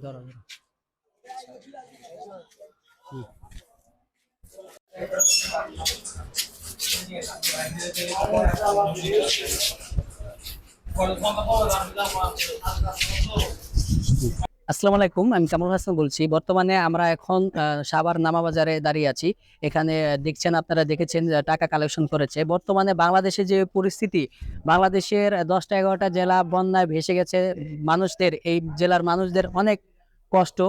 ধরো ধরো। হুম। আসসালামু আলাইকুম, আমি কামরুল হাসান বলছি। বর্তমানে আমরা এখন সাভার নামাবাজারে দাঁড়িয়ে আছি। এখানে দেখছেন, আপনারা দেখেছেন যে টাকা কালেকশন করেছে। বর্তমানে বাংলাদেশে যে পরিস্থিতি, বাংলাদেশের 10টা 11টা জেলা বন্যায় ভেসে গেছে। মানুষদের, এই জেলার মানুষদের অনেক কষ্ট।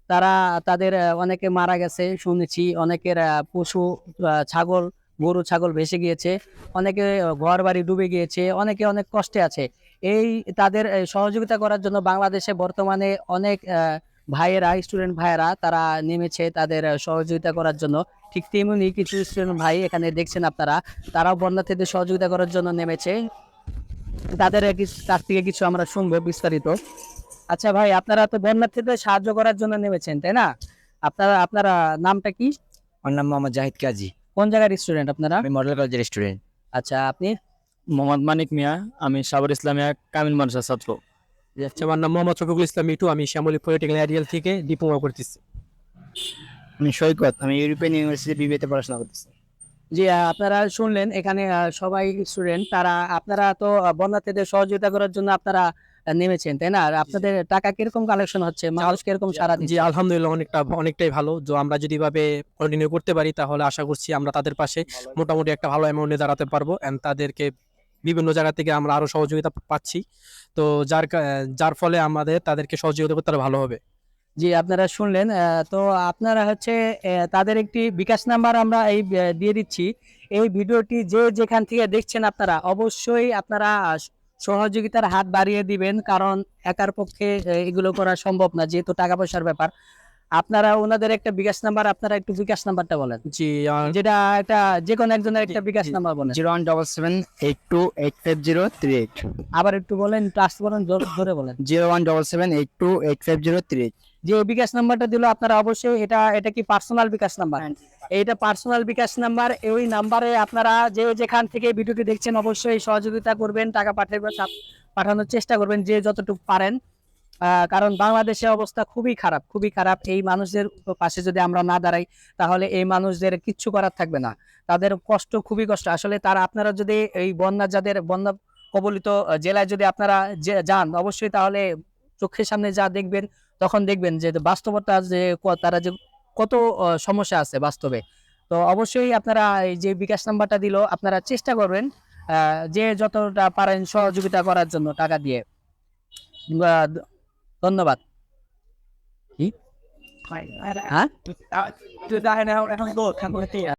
তারা তাদের অনেকে মারা গেছে শুনেছি, অনেকের পশু, ছাগল, গরু ছাগল ভেসে গিয়েছে, অনেকে ঘর বাড়ি ডুবে গিয়েছে, অনেকে অনেক কষ্টে আছে। এই তাদের সহযোগিতা করার জন্য বাংলাদেশে বর্তমানে অনেক ভাইয়েরা, স্টুডেন্ট ভাইয়েরা তারা নেমেছে তাদের সহযোগিতা করার জন্য। ঠিক তেমনি কিছু স্টুডেন্ট ভাই এখানে দেখছেন আপনারা, তারাও বন্যার্থীদের সহযোগিতা করার জন্য নেমেছে। তাদের কাছ থেকে কিছু আমরা শুনবো বিস্তারিত। আচ্ছা ভাই, আপনারা তো বন্যার্থীদের সাহায্য করার জন্য নেমেছেন, তাই না? আপনারা নামটা কি? আমার নাম মোহাম্মদ জাহিদ কাজী। কোন জায়গার স্টুডেন্ট আপনারা? আমি মডেল কলেজের স্টুডেন্ট। আচ্ছা, আপনি? মোহাম্মদ মানিক মিয়া, আমি সাবর ইসলামিয়া কামিল মাদ্রাসার ছাত্র। আমার নাম মোহাম্মদ শফিকুল ইসলাম মিটু, আমি শ্যামলী পলিটেকনিক্যাল আইডিয়াল থেকে ডিপ্লোমা করতেছি। আমি সৈকত, আমি ইউরোপিয়ান ইউনিভার্সিটি বিবিএতে পড়াশোনা করতেছি। জি, আপনারা শুনলেন এখানে সবাই স্টুডেন্ট। আপনারা তো বন্যার্থীদের সহযোগিতা করার জন্য আপনারা নেমেছেন, তাই না? আর আপনাদের টাকা কিরকম কালেকশন হচ্ছে, মানুষ কিরকম সারা জি দিচ্ছে? আলহামদুলিল্লাহ, অনেকটাই ভালো। যে আমরা যদি ভাবে কন্টিনিউ করতে পারি তাহলে আশা করছি আমরা তাদের পাশে মোটামুটি একটা ভালো অ্যামাউন্টে দাঁড়াতে পারবো। এন্ড তাদেরকে বিভিন্ন জায়গা থেকে আমরা আরো সহযোগিতা পাচ্ছি, তো যার ফলে আমাদের তাদেরকে সহযোগিতা করতে আরো ভালো হবে। জি, আপনারা শুনলেন। তো আপনারা হচ্ছে তাদের একটি বিকাশ নাম্বার আমরা দিয়ে দিচ্ছি। এই ভিডিওটি যে যেখান থেকে দেখছেন আপনারা অবশ্যই আপনারা সহযোগিতার হাত বাড়িয়ে দিবেন, কারণ একার পক্ষে এগুলো করা সম্ভব না, যেহেতু টাকা পয়সার ব্যাপার। আপনারা ওনাদের একটা বিকাশ নাম্বার, আপনারা একটু বিকাশ নাম্বারটা বলেন। জি যেটা একটা যে কোনো একজনের একটা বিকাশ নাম্বার বলেন। 0177828503 আবার একটু বলেন, একটু আস্তে বলেন, ধরে বলেন। 0177828503। যে বিকাশ নাম্বারটা দিল আপনারা অবশ্যই এটা কি পার্সোনাল বিকাশ নাম্বার? এইটা পার্সোনাল বিকাশ নাম্বার। ওই নাম্বারে আপনারা যে যেখান থেকে ভিডিওটি দেখছেন অবশ্যই সহযোগিতা করবেন, টাকা পাঠানোর চেষ্টা করবেন যে যতটুকু পারেন। কারণ বাংলাদেশের অবস্থা খুবই খারাপ, খুবই খারাপ। এই মানুষদের পাশে যদি আমরা না দাঁড়াই তাহলে এই মানুষদের কিচ্ছু করার থাকবে না। তাদের কষ্ট, খুবই কষ্ট আসলে। আপনারা যদি এই বন্যা কবলিত জেলায় যদি আপনারা যান অবশ্যই, তাহলে চোখের সামনে যা দেখবেন তখন দেখবেন যে বাস্তবতা, যে তারা যে কত সমস্যা আছে বাস্তবে। তো অবশ্যই আপনারা এই যে বিকাশ নাম্বারটা দিল আপনারা চেষ্টা করবেন যে যতটা পারেন সহযোগিতা করার জন্য টাকা দিয়ে। ধন্যবাদ। কি? হ্যাঁ